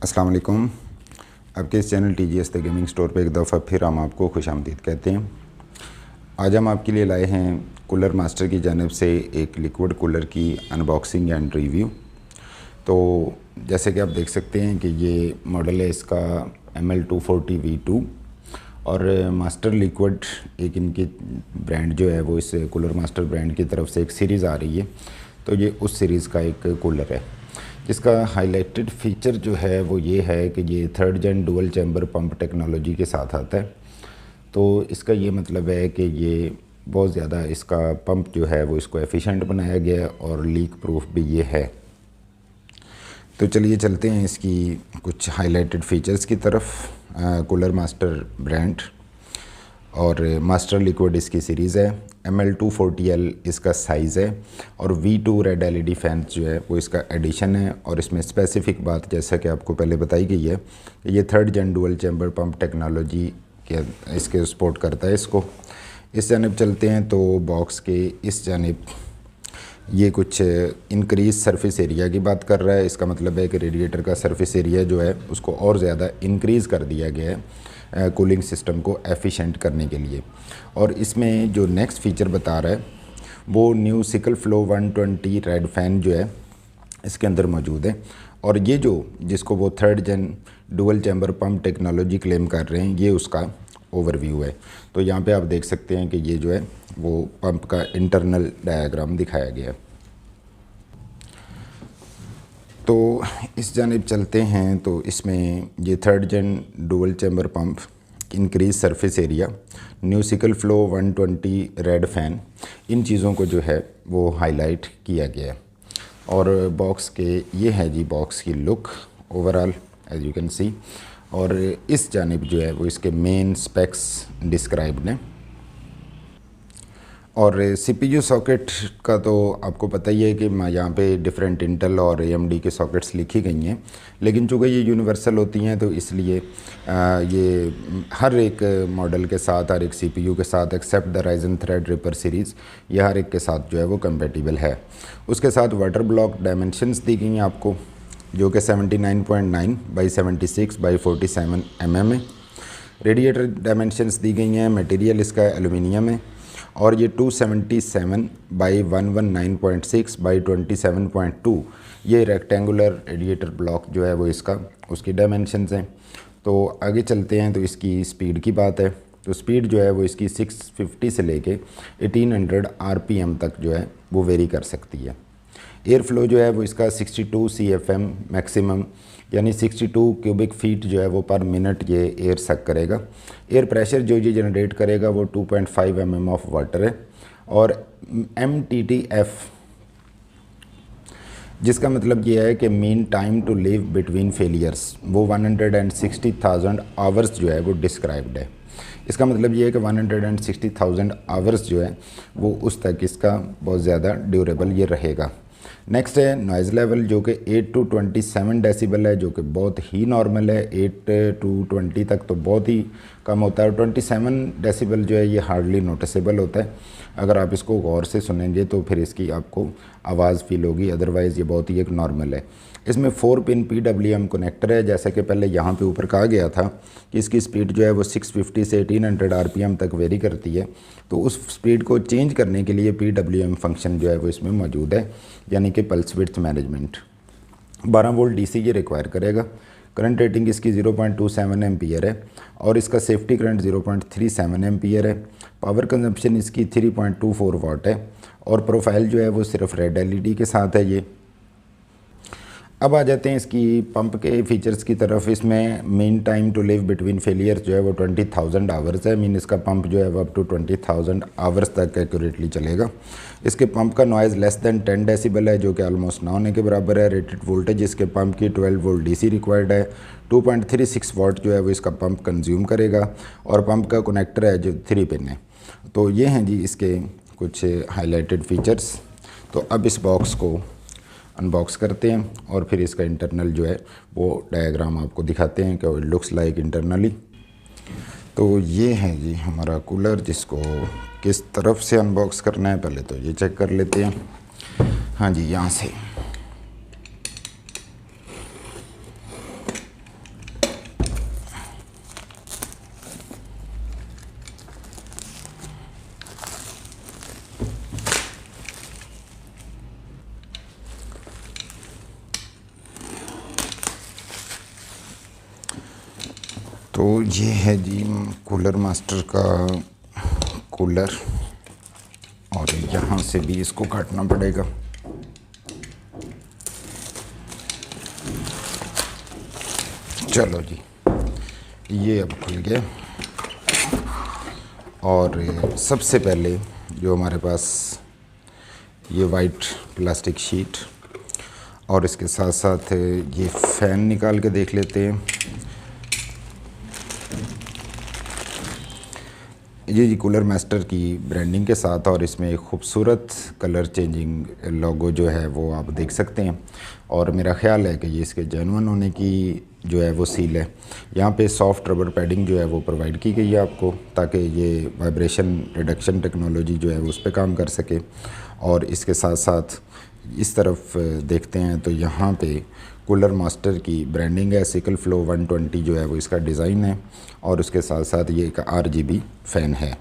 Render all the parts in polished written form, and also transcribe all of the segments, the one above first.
अस्सलाम वालेकुम। आपके इस channel TGS the gaming store पे एक दफ़ा फिर हम आपको खुशामदीद कहते हैं। आज हम आपके लिए लाए हैं कूलर मास्टर की जानिब से एक लिक्विड कूलर की अनबॉक्सिंग एंड रिव्यू। तो जैसे कि आप देख सकते हैं कि ये मॉडल है इसका ML240V2 और मास्टर लिक्विड एक इनकी ब्रांड जो है वो इस कूलर मास्टर ब्रांड की तरफ से एक सीरीज़ आ रही है। तो ये उस सीरीज़ का एक कूलर है जिसका हाईलाइटेड फीचर जो है वो ये है कि ये 3rd gen dual chamber pump technology के साथ आता है। तो इसका ये मतलब है कि ये बहुत ज़्यादा इसका पंप जो है वो इसको एफिशिएंट बनाया गया है और लीक प्रूफ भी ये है। तो चलिए चलते हैं इसकी कुछ हाईलाइटेड फीचर्स की तरफ। कूलर मास्टर ब्रांड और मास्टर लिक्विड इसकी सीरीज़ है, ML240L इसका साइज़ है और V2 रेड LED फैंस जो है वो इसका एडिशन है। और इसमें स्पेसिफ़िक बात जैसा कि आपको पहले बताई गई है कि ये 3rd gen dual chamber pump technology के इसके सपोर्ट करता है। इसको इस जानिब चलते हैं तो बॉक्स के इस जानिब ये कुछ इंक्रीज़ सरफेस एरिया की बात कर रहा है। इसका मतलब है कि रेडिएटर का सरफेस एरिया जो है उसको और ज़्यादा इंक्रीज़ कर दिया गया है कूलिंग सिस्टम को एफिशिएंट करने के लिए। और इसमें जो नेक्स्ट फीचर बता रहा है वो new sickle flow 120 red fan जो है इसके अंदर मौजूद है। और ये जो जिसको वो 3rd gen dual chamber pump technology claim कर रहे हैं ये उसका ओवरव्यू है। तो यहाँ पे आप देख सकते हैं कि ये जो है वो पंप का इंटरनल डायग्राम दिखाया गया है। तो इस जानिब चलते हैं तो इसमें ये 3rd gen dual chamber pump, increase surface area, new sickle flow 120 red fan, इन चीज़ों को जो है वो हाईलाइट किया गया है। और बॉक्स के ये है जी बॉक्स की look overall as you can see. और इस जानिब जो है वो इसके मेन स्पेक्स डिस्क्राइब्ड हैं। और CPU सॉकेट का तो आपको पता ही है कि यहाँ पे डिफरेंट इंटेल और AMD के सॉकेट्स लिखी गई हैं, लेकिन चूँकि ये यूनिवर्सल होती हैं तो इसलिए ये हर एक मॉडल के साथ, हर एक CPU के साथ एक्सेप्ट द राइजन थ्रेडरिपर सीरीज़, ये हर एक के साथ जो है वो कंपेटिबल है। उसके साथ वाटर ब्लॉक डायमेंशंस दी गई हैं आपको जो कि 79.9 बाई 76 बाई 47 mm है। रेडिएटर डायमेंशंस दी गई हैं, मटेरियल इसका एलुमिनियम है और ये 277 बाई 119.6 बाई 27.2 ये रेक्टेंगुलर रेडिएटर ब्लॉक जो है वो इसका उसकी डायमेंशंस हैं। तो आगे चलते हैं तो इसकी स्पीड की बात है। तो स्पीड जो है वो इसकी 650 से लेके 1800 RPM तक जो है वो वेरी कर सकती है। एयर फ्लो जो है वो इसका 62 CFM मैक्सिमम यानी 62 क्यूबिक फीट जो है वो पर मिनट ये एयर सक करेगा। एयर प्रेशर जो ये जनरेट करेगा वो 2.5 mm ऑफ वाटर है। और MTTF जिसका मतलब ये है कि mean time to live between failures वो 160,000 आवर्स जो है वो डिस्क्राइब्ड है। इसका मतलब ये है कि 160,000 आवर्स जो है वो उस तक इसका बहुत ज़्यादा ड्यूरेबल ये रहेगा। नेक्स्ट है नॉइज़ लेवल जो कि 8 to 27 डेसिबल है, जो कि बहुत ही नॉर्मल है। 8 to 20 तक तो बहुत ही कम होता है। 27 डेसिबल जो है ये हार्डली नोटिसेबल होता है। अगर आप इसको गौर से सुनेंगे तो फिर इसकी आपको आवाज़ फील होगी, अदरवाइज़ ये बहुत ही एक नॉर्मल है। इसमें 4 पिन PWM कनेक्टर है। जैसे कि पहले यहाँ पे ऊपर कहा गया था कि इसकी स्पीड जो है वो 650 से 1800 RPM तक वेरी करती है। तो उस स्पीड को चेंज करने के लिए PWM फंक्शन जो है वो इसमें मौजूद है, यानी कि pulse width management. 12 volt DC ये रिक्वायर करेगा। करंट रेटिंग इसकी 0.27 एम्पियर है और इसका सेफ्टी करंट 0.37 एम्पियर है। पावर कंजम्पशन इसकी 3.24 वाट है और प्रोफाइल जो है वो सिर्फ रेड LED के साथ है ये। अब आ जाते हैं इसकी पंप के फीचर्स की तरफ। इसमें mean time to live between failures जो है वो 20,000 आवर्स है। मीन इसका पंप जो है वो अप टू 20,000 आवर्स तक एक्यूरेटली चलेगा। इसके पंप का नॉइज़ लेस दैन 10 डेसिबल है जो कि ऑलमोस्ट ना होने के बराबर है। रेटेड वोल्टेज इसके पंप की 12 वोल्ट DC रिक्वायर्ड है। 2.36 वाट जो है वो इसका पंप कंज्यूम करेगा और पंप का कनेक्टर है जो 3 पिन है। तो ये हैं जी इसके कुछ हाईलाइटेड फीचर्स। तो अब इस बॉक्स को अनबॉक्स करते हैं और फिर इसका इंटरनल जो है वो डायग्राम आपको दिखाते हैं कि इट लुक्स लाइक इंटरनली। तो ये है जी हमारा कूलर, जिसको किस तरफ से अनबॉक्स करना है पहले तो ये चेक कर लेते हैं। हाँ जी, यहाँ से तो ये है जी कूलर मास्टर का कूलर, और यहाँ से भी इसको काटना पड़ेगा। चलो जी, ये अब खुल गया। और सबसे पहले जो हमारे पास ये वाइट प्लास्टिक शीट, और इसके साथ साथ ये फ़ैन निकाल के देख लेते हैं। ये जी कूलर मास्टर की ब्रांडिंग के साथ, और इसमें एक खूबसूरत कलर चेंजिंग लोगो जो है वो आप देख सकते हैं। और मेरा ख़्याल है कि ये इसके जेन्युइन होने की जो है वो सील है। यहाँ पे सॉफ्ट रबर पैडिंग जो है वो प्रोवाइड की गई है आपको, ताकि ये वाइब्रेशन रिडक्शन टेक्नोलॉजी जो है वो उस पर काम कर सके। और इसके साथ साथ इस तरफ देखते हैं तो यहाँ पे कूलर मास्टर की ब्रांडिंग है। सिकल फ्लो 120 जो है वो इसका डिज़ाइन है, और उसके साथ साथ ये एक RGB फ़ैन है।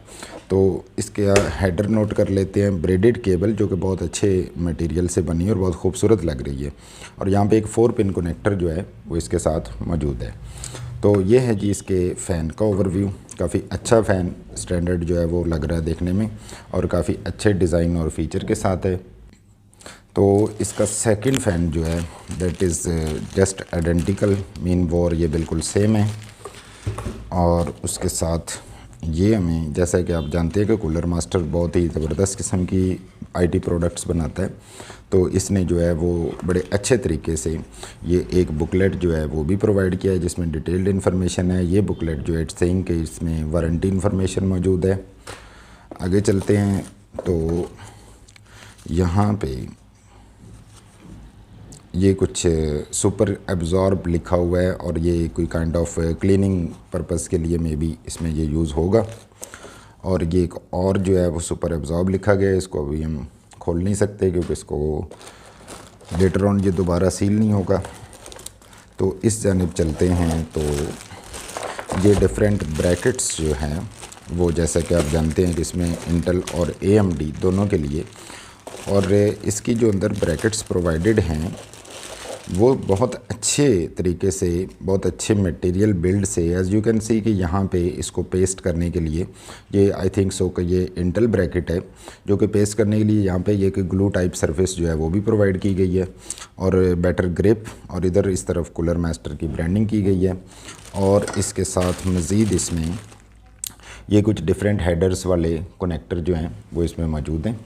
तो इसके हेडर नोट कर लेते हैं। ब्रेडेड केबल जो कि बहुत अच्छे मटेरियल से बनी है और बहुत खूबसूरत लग रही है। और यहाँ पे एक 4 पिन कनेक्टर जो है वो इसके साथ मौजूद है। तो ये है जी इसके फ़ैन का ओवरव्यू। काफ़ी अच्छा फ़ैन स्टैंडर्ड जो है वो लग रहा है देखने में, और काफ़ी अच्छे डिज़ाइन और फीचर के साथ है। तो इसका सेकंड फ़ैन जो है that is just identical, mean वो और ये बिल्कुल सेम है। और उसके साथ ये हमें, जैसा कि आप जानते हैं कि कूलर मास्टर बहुत ही ज़बरदस्त किस्म की IT प्रोडक्ट्स बनाता है, तो इसने जो है वो बड़े अच्छे तरीके से ये एक बुकलेट जो है वो भी प्रोवाइड किया है, जिसमें डिटेल्ड इन्फॉर्मेशन है। ये बुकलेट जो है इट्स सेइंग कि इसमें वारंटी इन्फॉर्मेशन मौजूद है। आगे चलते हैं तो यहाँ पे ये कुछ सुपर एब्जॉर्ब लिखा हुआ है, और ये कोई काइंड ऑफ क्लीनिंग पर्पस के लिए मे बी इसमें ये यूज़ होगा। और ये एक और जो है वो सुपर एब्जॉर्ब लिखा गया है, इसको अभी हम खोल नहीं सकते क्योंकि इसको लेटर ऑन ये दोबारा सील नहीं होगा। तो इस जानिब चलते हैं तो ये डिफरेंट ब्रैकेट्स जो हैं वो, जैसा कि आप जानते हैं कि इसमें इंटेल और AMD दोनों के लिए, और इसकी जो अंदर ब्रैकेट्स प्रोवाइडेड हैं वो बहुत अच्छे तरीके से, बहुत अच्छे मटेरियल बिल्ड से, एज़ यू कैन सी कि यहाँ पे इसको पेस्ट करने के लिए ये आई थिंक सो कि ये इंटेल ब्रैकेट है, जो कि पेस्ट करने के लिए यहाँ पे ये ग्लू टाइप सरफेस जो है वो भी प्रोवाइड की गई है, और बेटर ग्रिप, और इधर इस तरफ कूलर मास्टर की ब्रांडिंग की गई है। और इसके साथ मज़ीद इसमें ये कुछ डिफरेंट हेडर्स वाले कनेक्टर जो हैं वो इसमें मौजूद हैं,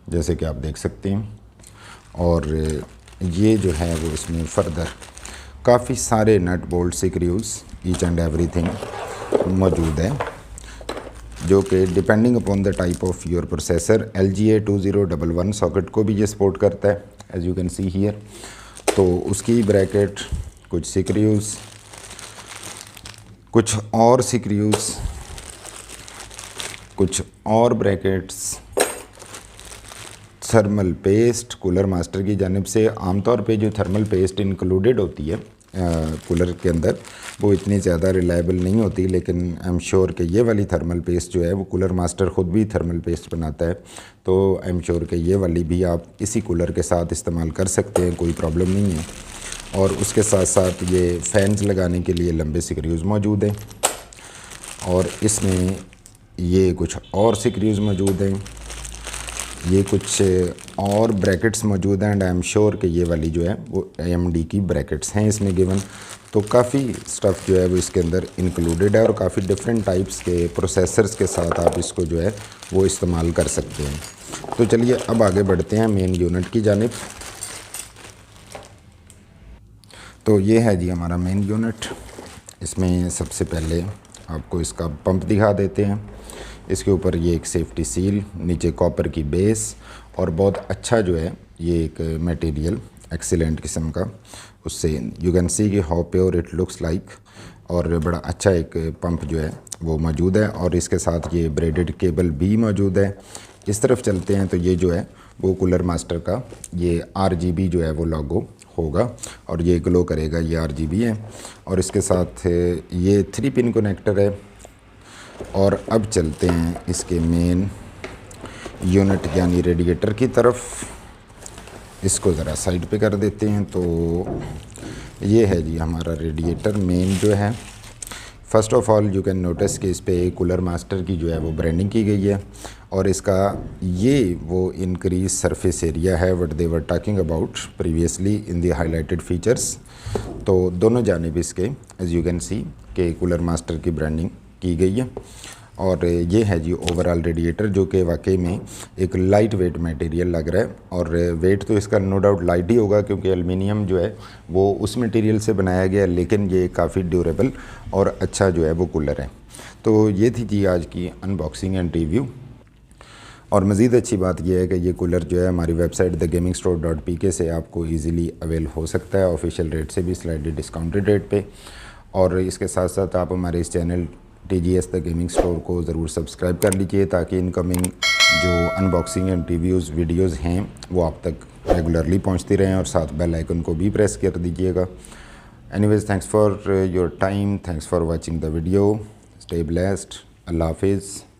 जैसे कि आप देख सकते हैं। और ये जो है वो इसमें फर्दर काफ़ी सारे nut bolt screws each and everything मौजूद है, जो कि depending upon the type of your processor LGA 2011 socket को भी ये सपोर्ट करता है, as you can see here. तो उसकी ब्रैकेट, कुछ स्क्रूज, कुछ और स्क्रूज, कुछ और brackets, thermal paste cooler master की जानिब से। आमतौर पे जो थर्मल पेस्ट इंक्लूडेड होती है कूलर के अंदर वो इतनी ज़्यादा रिलायबल नहीं होती, लेकिन आई एम श्योर कि ये वाली थर्मल पेस्ट जो है वो कूलर मास्टर ख़ुद भी थर्मल पेस्ट बनाता है, तो आई एम श्योर कि ये वाली भी आप इसी कूलर के साथ इस्तेमाल कर सकते हैं, कोई प्रॉब्लम नहीं है। और उसके साथ साथ ये फ़ैन्स लगाने के लिए लंबे स्क्रूज मौजूद हैं, और इसमें ये कुछ और स्क्रूज मौजूद हैं, ये कुछ और ब्रैकेट्स मौजूद हैं, एंड आई एम श्योर कि ये वाली जो है वो AMD की ब्रैकेट्स हैं इसमें गिवन। तो काफ़ी स्टफ़ जो है वो इसके अंदर इंक्लूडेड है, और काफ़ी डिफरेंट टाइप्स के प्रोसेसर्स के साथ आप इसको जो है वो इस्तेमाल कर सकते हैं। तो चलिए अब आगे बढ़ते हैं मेन यूनिट की जानिब। तो ये है जी हमारा मेन यूनिट। इसमें सबसे पहले आपको इसका पंप दिखा देते हैं। इसके ऊपर ये एक सेफ्टी सील, नीचे कॉपर की बेस, और बहुत अच्छा जो है ये एक मटेरियल एक्सीलेंट किस्म का, उससे यू कैन सी कि how pure it looks like, और बड़ा अच्छा एक पंप जो है वो मौजूद है। और इसके साथ ये ब्रेडेड केबल भी मौजूद है। इस तरफ चलते हैं तो ये जो है वो कूलर मास्टर का ये RGB जो है वो लोगो होगा, और ये ग्लो करेगा, ये RGB है। और इसके साथ ये 3 पिन कनेक्टर है। और अब चलते हैं इसके मेन यूनिट यानी रेडिएटर की तरफ। इसको ज़रा साइड पे कर देते हैं। तो ये है जी हमारा रेडिएटर मेन जो है, first of all you can notice कि इस पे कूलर मास्टर की जो है वो ब्रांडिंग की गई है और इसका ये वो इंक्रीज सरफेस एरिया है what they were talking about previously in the highlighted features. तो दोनों जानिब इसके एज़ यू कैन सी कि कूलर मास्टर की ब्रांडिंग की गई है। और ये है जी ओवरऑल रेडिएटर जो कि वाकई में एक लाइट वेट मटेरियल लग रहा है और वेट तो इसका नो डाउट लाइट ही होगा क्योंकि एल्युमिनियम जो है वो उस मटेरियल से बनाया गया है, लेकिन ये काफ़ी ड्यूरेबल और अच्छा जो है वो कूलर है। तो ये थी जी आज की अनबॉक्सिंग एंड रिव्यू। और मज़ीद अच्छी बात यह है कि ये कूलर जो है हमारी वेबसाइट thegamingstore.pk से आपको इजीली अवेल हो सकता है ऑफिशियल रेट से भी स्लाइटली डिस्काउंटेड रेट पे। और इसके साथ साथ आप हमारे इस channel TGS the gaming store को ज़रूर सब्सक्राइब कर लीजिए ताकि इनकमिंग जो अनबॉक्सिंग एंड रिव्यूज़ वीडियोज़ हैं वो आप तक रेगुलरली पहुँचती रहें और साथ बेल आइकन को भी प्रेस कर दीजिएगा। Anyways thanks for your time, thanks for watching the video, stay blessed, अल्लाह हाफिज़।